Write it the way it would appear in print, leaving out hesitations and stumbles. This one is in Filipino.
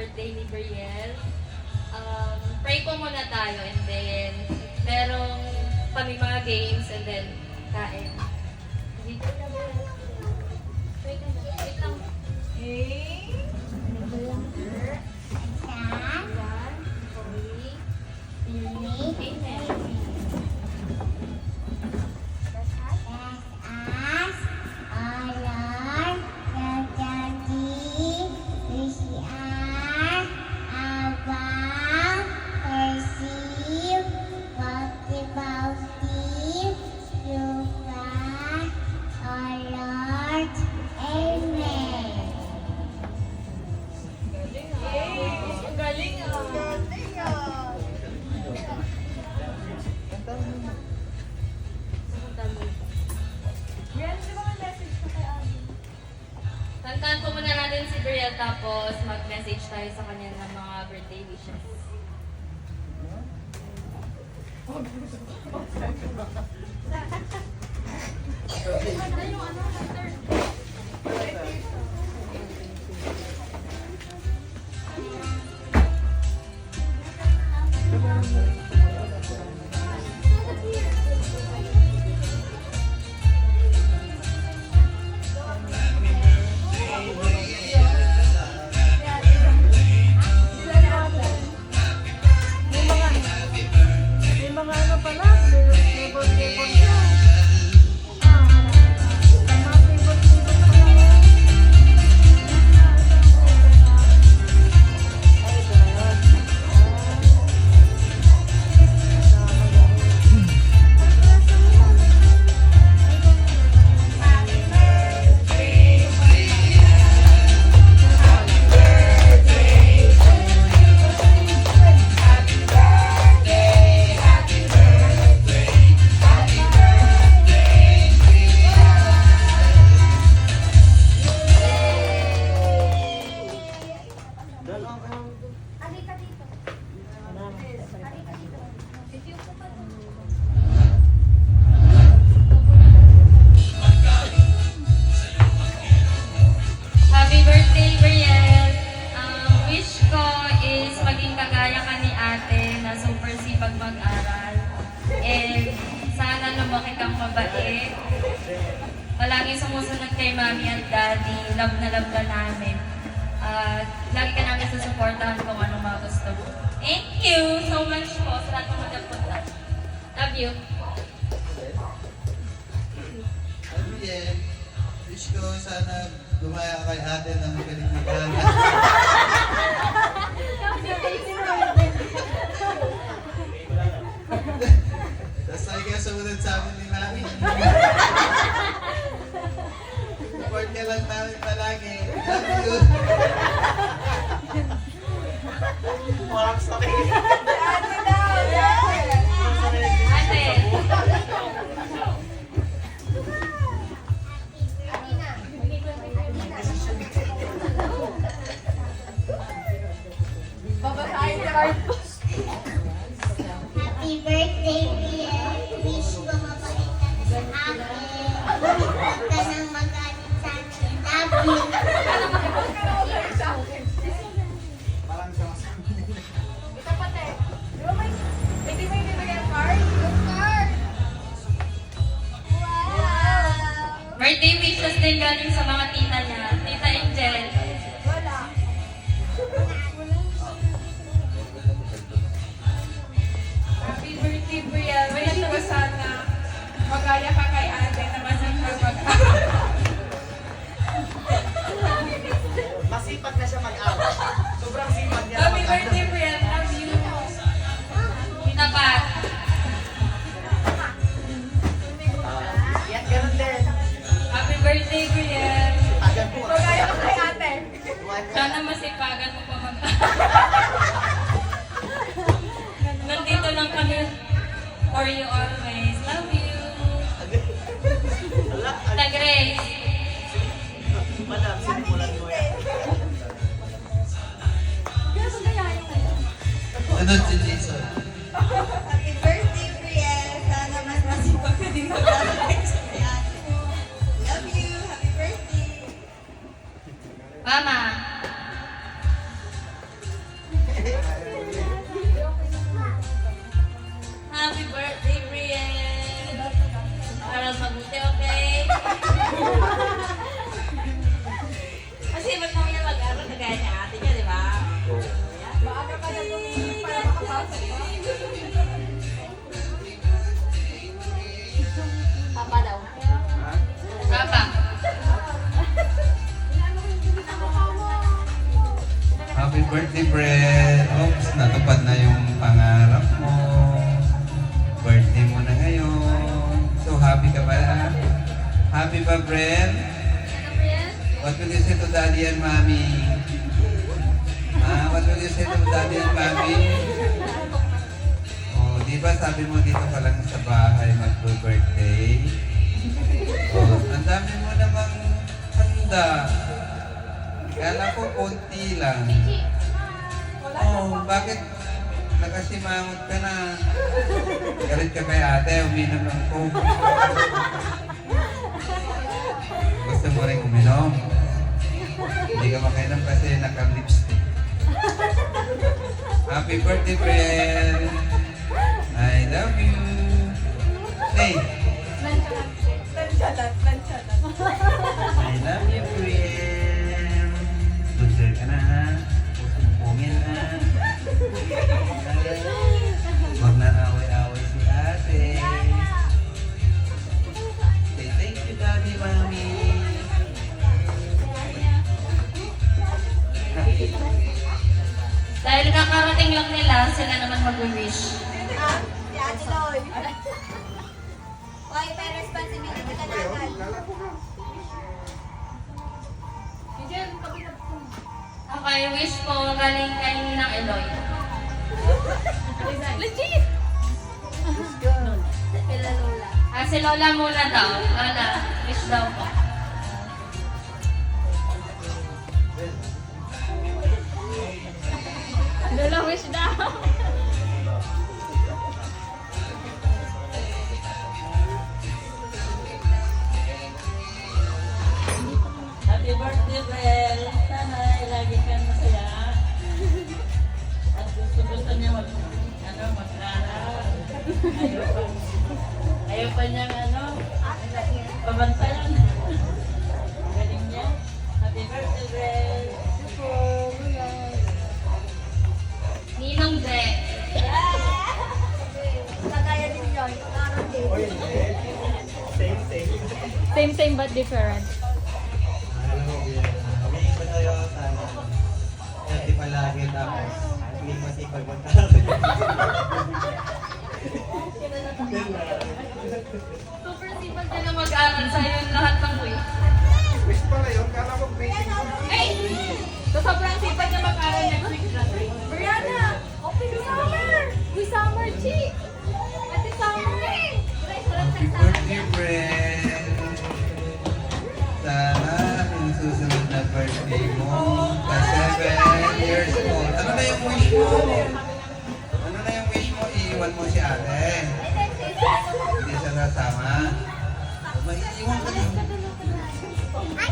birthday ni Brielle. Pray po muna tayo and then merong kami mga games and then kain. Wait lang. Wait lang. Kantaan po muna natin si Brielle tapos mag-message tayo sa kanya ng mga birthday wishes. Happy birthday, Brielle! Wish ko is maging kagaya ka ni ate na super sipag mag-aral. And sana lumaki kang mabait. Palagi sumusunod kay mami at daddy. Love na love ka namin. At lagi ka namin susuportahan kung anong mga gusto mo. Thank you so much po sa lahat ng madapunta. Love you. Brielle, wish ko sana gumaya kay ate ng magaling na gana. Tapos lagi ka sumunod sa amin ni Mami. Support ka lang namin palagi. Love you. Walang sakit. Ate. Babasahin ka card po. Happy birthday, Brielle. Wish ko mabait ka na sa akin. Huwag ka nang magalit sa akin. Love you. Parang siya masabi. Ito pati. Di ba hindi mo ibibigay ang card? Yung card! Wow! Birthday wishes din galing sa mga tita niya. Tita Angel. Wala. Happy birthday, Brielle. Wish ko sana magaya ka kay ate na masipag mag-aral. Masipag na siya mag-aral. Sobrang sipag niya Happy mag-aral. birthday, Brielle. Love you. Tita Pat. Yan, ganun din. Happy birthday, Brielle. Tagal po. Magaya ka kay ate. Sana masipagan mo pa mag Nandito lang kami for you always. Love you. Ala, Tita Grace. madam, sinimulan mo yan. Sunod si Jason. Happy birthday, Brielle. Sana mas masipag ka din mag-aral kay ate mo. Love you. Happy birthday. Mama. birthday, Brel. Oops, natupad na yung pangarap mo. Birthday mo na ngayon. So, happy ka ba? Happy ba, Brel? What will you say to daddy and mommy? What will you say to daddy and mommy? Oh, di ba sabi mo dito ka lang sa bahay mag-birthday? Oh, ang dami mo namang handa. Kala ko konti lang. Oh, bakit nakasimangot ka na? Galit ka kay ate, uminom ng coke. Gusto mo rin uminom? Hindi ka makainom kasi naka-lipstick. Happy birthday, Brel! I love you! Say! Nantsalat. I love you, Brel! Good girl ka na, ha? Pusong-pungin, ha? Huwag na away-away si ate. Say thank you, daddy, mommy. Dahil kakarating lang nila, sila naman mag-wish. Si Ate Loy. Hoy, may responsibility ka na agad. Okay, wish ko galing kay Ninang Eloy. Legit! Kila Lola. Si Lola muna daw. Lola, wish daw po. Lola, wish daw. Happy birthday, Brel! Sana lagi kang masaya. At gusto niya mag-aral. Ayaw pa niyang pabantayan. Ang galing niya. Happy birthday, Brel! Ninong De. Kagaya din yun. Pag-aral din. Same but different. Alam mo, humingi ko sa'yo sana. Healthy palagi tapos hindi masipag magkaroon. Super sipag ka na mag-aral sa'yo yung lahat ng wish. Wish pala yun, kala ko greeting. So, sobrang sipag niya mag-aral next week na. Brianna! Open summer! Uy, summer, Chi! Ate, summer! Happy birthday, Brel! Sana yung susunod na birthday mo, ka 7 years old. Ano na yung wish mo? Ano na yung wish mo? Iiwan mo si ate. Hindi siya sasama. Maiiwan ka din. Ay,